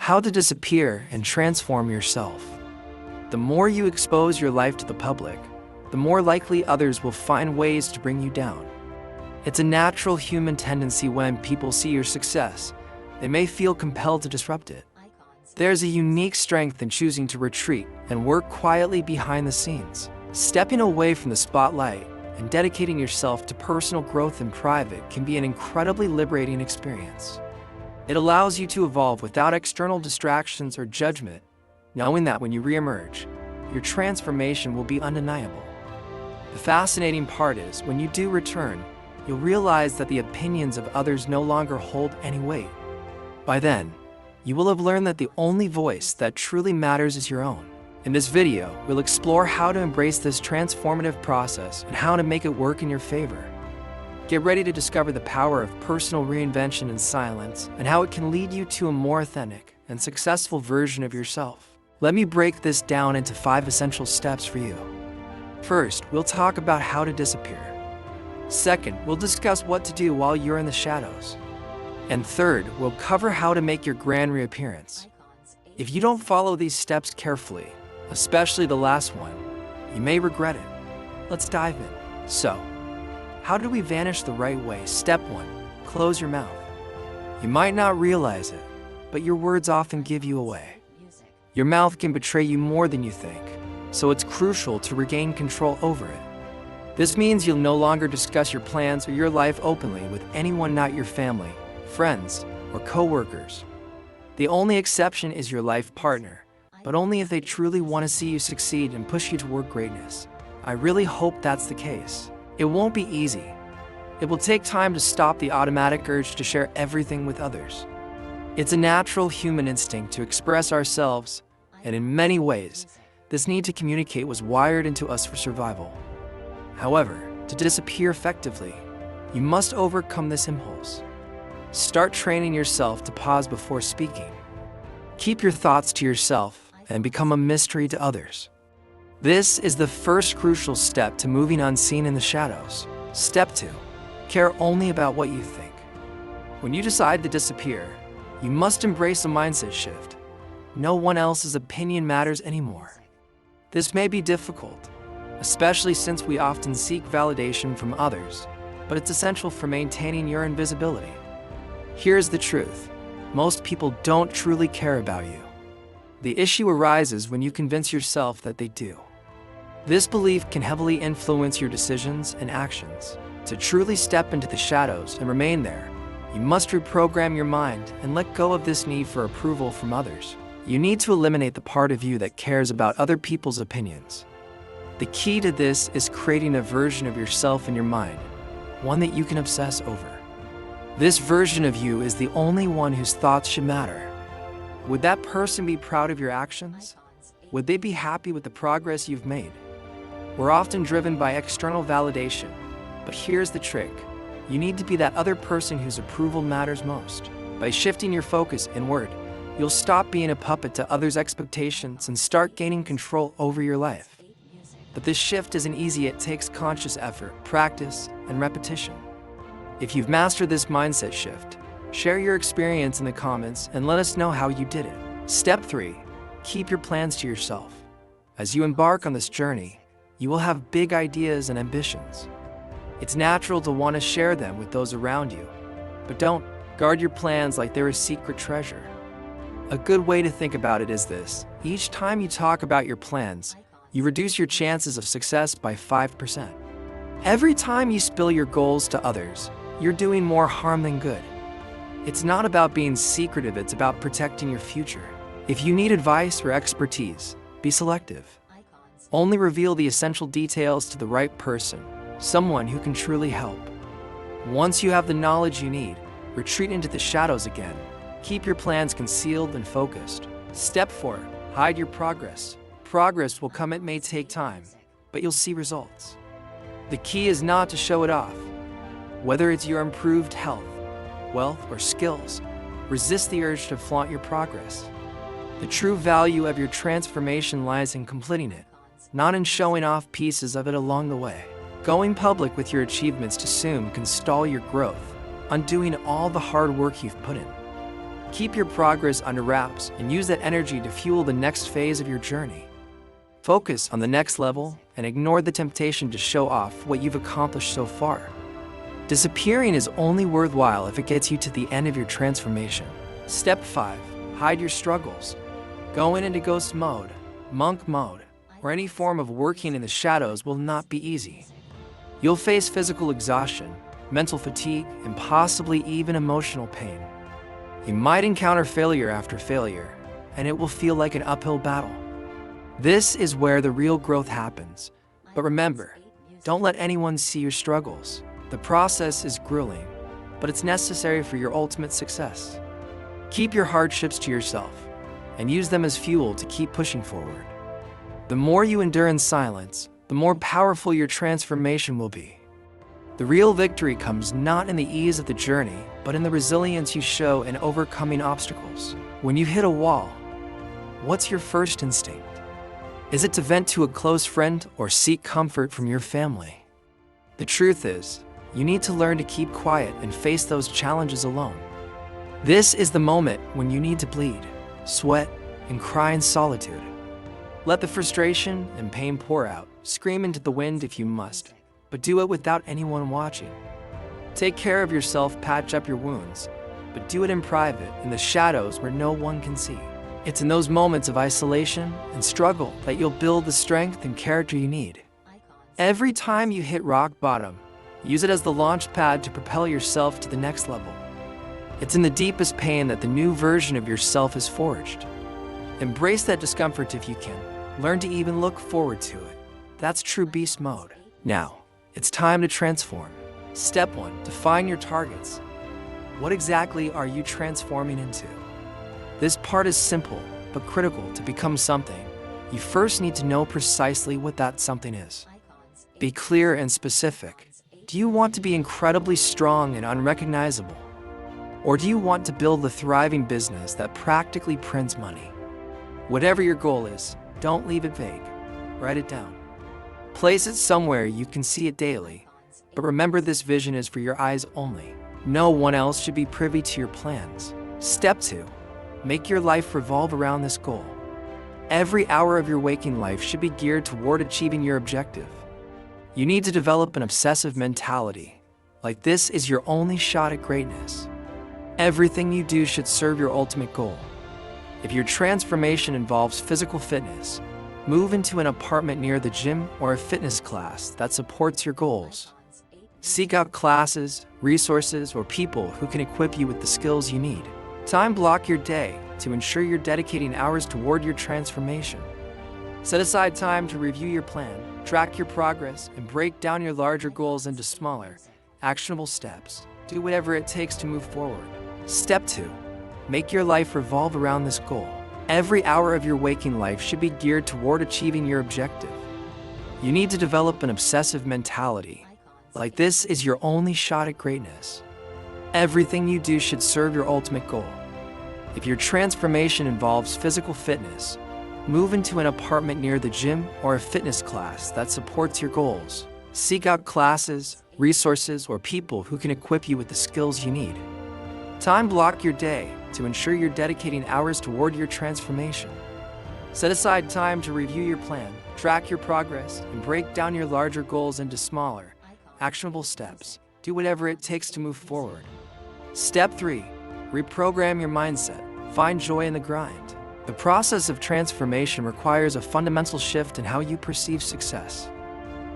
How to disappear and transform yourself. The more you expose your life to the public, the more likely others will find ways to bring you down. It's a natural human tendency when people see your success, they may feel compelled to disrupt it. There's a unique strength in choosing to retreat and work quietly behind the scenes. Stepping away from the spotlight and dedicating yourself to personal growth in private can be an incredibly liberating experience. It allows you to evolve without external distractions or judgment, knowing that when you reemerge, your transformation will be undeniable. The fascinating part is, when you do return, you'll realize that the opinions of others no longer hold any weight. By then, you will have learned that the only voice that truly matters is your own. In this video, we'll explore how to embrace this transformative process and how to make it work in your favor. Get ready to discover the power of personal reinvention in silence and how it can lead you to a more authentic and successful version of yourself. Let me break this down into 5 essential steps for you. First, we'll talk about how to disappear. Second, we'll discuss what to do while you're in the shadows. And third, we'll cover how to make your grand reappearance. If you don't follow these steps carefully, especially the last one, you may regret it. Let's dive in. So, how do we vanish the right way? Step 1, close your mouth. You might not realize it, but your words often give you away. Your mouth can betray you more than you think, so it's crucial to regain control over it. This means you'll no longer discuss your plans or your life openly with anyone not your family, friends, or co-workers. The only exception is your life partner, but only if they truly want to see you succeed and push you toward greatness. I really hope that's the case. It won't be easy. It will take time to stop the automatic urge to share everything with others. It's a natural human instinct to express ourselves, and in many ways, this need to communicate was wired into us for survival. However, to disappear effectively, you must overcome this impulse. Start training yourself to pause before speaking. Keep your thoughts to yourself and become a mystery to others. This is the first crucial step to moving unseen in the shadows. Step 2, care only about what you think. When you decide to disappear, you must embrace a mindset shift. No one else's opinion matters anymore. This may be difficult, especially since we often seek validation from others, but it's essential for maintaining your invisibility. Here's the truth. Most people don't truly care about you. The issue arises when you convince yourself that they do. This belief can heavily influence your decisions and actions. To truly step into the shadows and remain there, you must reprogram your mind and let go of this need for approval from others. You need to eliminate the part of you that cares about other people's opinions. The key to this is creating a version of yourself in your mind, one that you can obsess over. This version of you is the only one whose thoughts should matter. Would that person be proud of your actions? Would they be happy with the progress you've made? We're often driven by external validation, but here's the trick. You need to be that other person whose approval matters most. By shifting your focus inward, you'll stop being a puppet to others' expectations and start gaining control over your life. But this shift isn't easy. It takes conscious effort, practice, and repetition. If you've mastered this mindset shift, share your experience in the comments and let us know how you did it. Step 3, keep your plans to yourself. As you embark on this journey, you will have big ideas and ambitions. It's natural to want to share them with those around you, but don't guard your plans like they're a secret treasure. A good way to think about it is this: each time you talk about your plans, you reduce your chances of success by 5%. Every time you spill your goals to others, you're doing more harm than good. It's not about being secretive, it's about protecting your future. If you need advice or expertise, be selective. Only reveal the essential details to the right person, someone who can truly help. Once you have the knowledge you need, retreat into the shadows again. Keep your plans concealed and focused. Step 4, hide your progress. Progress will come, it may take time, but you'll see results. The key is not to show it off. Whether it's your improved health, wealth, or skills, resist the urge to flaunt your progress. The true value of your transformation lies in completing it, not in showing off pieces of it along the way. Going public with your achievements too soon can stall your growth, undoing all the hard work you've put in. Keep your progress under wraps and use that energy to fuel the next phase of your journey. Focus on the next level and ignore the temptation to show off what you've accomplished so far. Disappearing is only worthwhile if it gets you to the end of your transformation. Step 5. Hide your struggles. Going into ghost mode, monk mode, or any form of working in the shadows will not be easy. You'll face physical exhaustion, mental fatigue, and possibly even emotional pain. You might encounter failure after failure, and it will feel like an uphill battle. This is where the real growth happens. But remember, don't let anyone see your struggles. The process is grueling, but it's necessary for your ultimate success. Keep your hardships to yourself, and use them as fuel to keep pushing forward. The more you endure in silence, the more powerful your transformation will be. The real victory comes not in the ease of the journey, but in the resilience you show in overcoming obstacles. When you hit a wall, what's your first instinct? Is it to vent to a close friend or seek comfort from your family? The truth is, you need to learn to keep quiet and face those challenges alone. This is the moment when you need to bleed, sweat, and cry in solitude. Let the frustration and pain pour out. Scream into the wind if you must, but do it without anyone watching. Take care of yourself, patch up your wounds, but do it in private, in the shadows where no one can see. It's in those moments of isolation and struggle that you'll build the strength and character you need. Every time you hit rock bottom, use it as the launch pad to propel yourself to the next level. It's in the deepest pain that the new version of yourself is forged. Embrace that discomfort if you can. Learn to even look forward to it. That's true beast mode. Now, it's time to transform. Step 1. Define your targets. What exactly are you transforming into? This part is simple, but critical. To become something, you first need to know precisely what that something is. Be clear and specific. Do you want to be incredibly strong and unrecognizable? Or do you want to build a thriving business that practically prints money? Whatever your goal is, don't leave it vague. Write it down. Place it somewhere you can see it daily. But remember, this vision is for your eyes only. No one else should be privy to your plans. Step 2. Make your life revolve around this goal. Every hour of your waking life should be geared toward achieving your objective. You need to develop an obsessive mentality, like this is your only shot at greatness. Everything you do should serve your ultimate goal. If your transformation involves physical fitness, move into an apartment near the gym or a fitness class that supports your goals. Seek out classes, resources, or people who can equip you with the skills you need. Time block your day to ensure you're dedicating hours toward your transformation. Set aside time to review your plan, track your progress, and break down your larger goals into smaller, actionable steps. Do whatever it takes to move forward. Step 2. Make your life revolve around this goal. Every hour of your waking life should be geared toward achieving your objective. You need to develop an obsessive mentality, like this is your only shot at greatness. Everything you do should serve your ultimate goal. If your transformation involves physical fitness, move into an apartment near the gym or a fitness class that supports your goals. Seek out classes, resources, or people who can equip you with the skills you need. Time block your day to ensure you're dedicating hours toward your transformation. Set aside time to review your plan, track your progress, and break down your larger goals into smaller, actionable steps. Do whatever it takes to move forward. Step 3. Reprogram your mindset. Find joy in the grind. The process of transformation requires a fundamental shift in how you perceive success.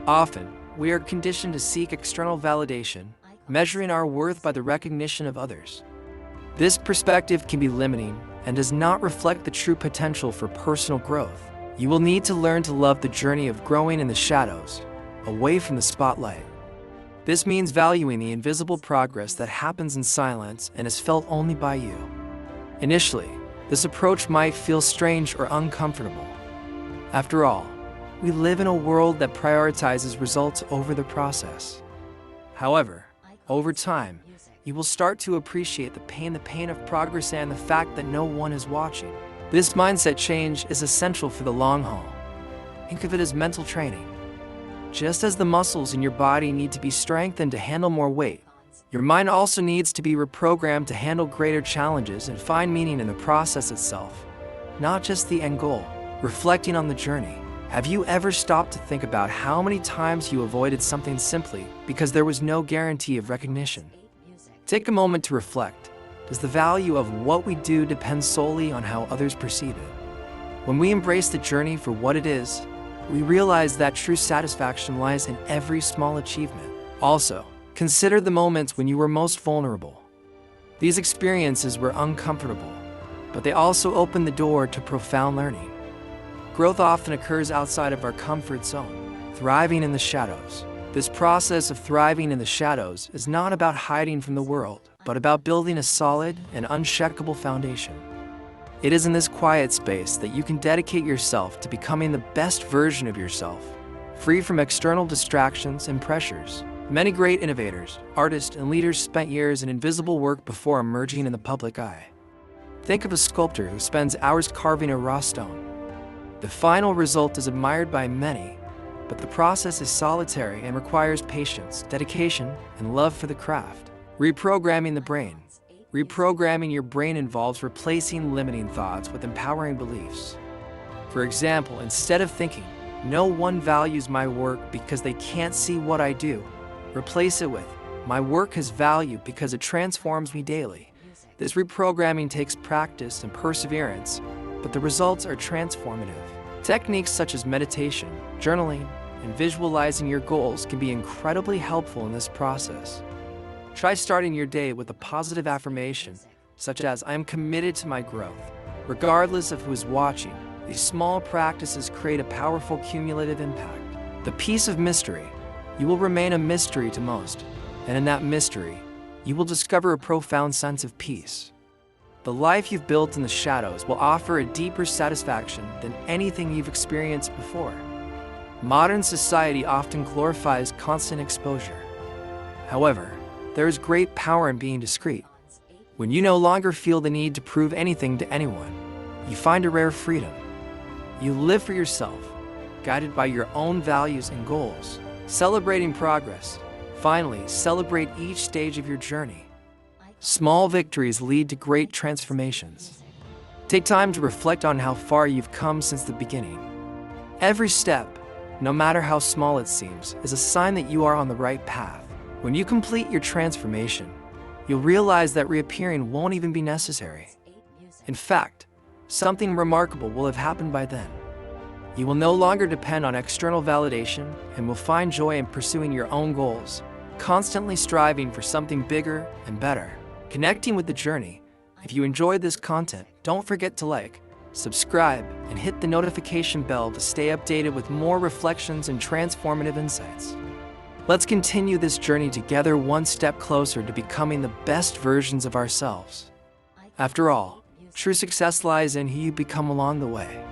Often, we are conditioned to seek external validation, measuring our worth by the recognition of others. This perspective can be limiting and does not reflect the true potential for personal growth. You will need to learn to love the journey of growing in the shadows, away from the spotlight. This means valuing the invisible progress that happens in silence and is felt only by you. Initially, this approach might feel strange or uncomfortable. After all, we live in a world that prioritizes results over the process. However, over time, you will start to appreciate the pain of progress and the fact that no one is watching. This mindset change is essential for the long haul. Think of it as mental training. Just as the muscles in your body need to be strengthened to handle more weight, Your mind also needs to be reprogrammed to handle greater challenges and find meaning in the process itself, not just the end goal. Reflecting on the journey, have you ever stopped to think about how many times you avoided something simply because there was no guarantee of recognition? Take a moment to reflect. Does the value of what we do depend solely on how others perceive it? When we embrace the journey for what it is, we realize that true satisfaction lies in every small achievement. Also, consider the moments when you were most vulnerable. These experiences were uncomfortable, but they also open the door to profound learning. Growth often occurs outside of our comfort zone, thriving in the shadows. This process of thriving in the shadows is not about hiding from the world, but about building a solid and unshakable foundation. It is in this quiet space that you can dedicate yourself to becoming the best version of yourself, free from external distractions and pressures. Many great innovators, artists, and leaders spent years in invisible work before emerging in the public eye. Think of a sculptor who spends hours carving a raw stone. The final result is admired by many, but the process is solitary and requires patience, dedication, and love for the craft. Reprogramming the brain. Reprogramming your brain involves replacing limiting thoughts with empowering beliefs. For example, instead of thinking, "No one values my work because they can't see what I do," replace it with, "My work has value because it transforms me daily." This reprogramming takes practice and perseverance, but the results are transformative. Techniques such as meditation, journaling, and visualizing your goals can be incredibly helpful in this process. Try starting your day with a positive affirmation, such as, "I am committed to my growth." Regardless of who is watching, these small practices create a powerful cumulative impact. The piece of mystery. You will remain a mystery to most, and in that mystery, you will discover a profound sense of peace. The life you've built in the shadows will offer a deeper satisfaction than anything you've experienced before. Modern society often glorifies constant exposure. However, there is great power in being discreet. When you no longer feel the need to prove anything to anyone, you find a rare freedom. You live for yourself, guided by your own values and goals. Celebrating progress. Finally, celebrate each stage of your journey. Small victories lead to great transformations. Take time to reflect on how far you've come since the beginning. Every step, no matter how small it seems, is a sign that you are on the right path. When you complete your transformation, you'll realize that reappearing won't even be necessary. In fact, something remarkable will have happened by then. You will no longer depend on external validation and will find joy in pursuing your own goals, constantly striving for something bigger and better. Connecting with the journey. If you enjoyed this content, don't forget to like, subscribe, and hit the notification bell to stay updated with more reflections and transformative insights. Let's continue this journey together, one step closer to becoming the best versions of ourselves. After all, true success lies in who you become along the way.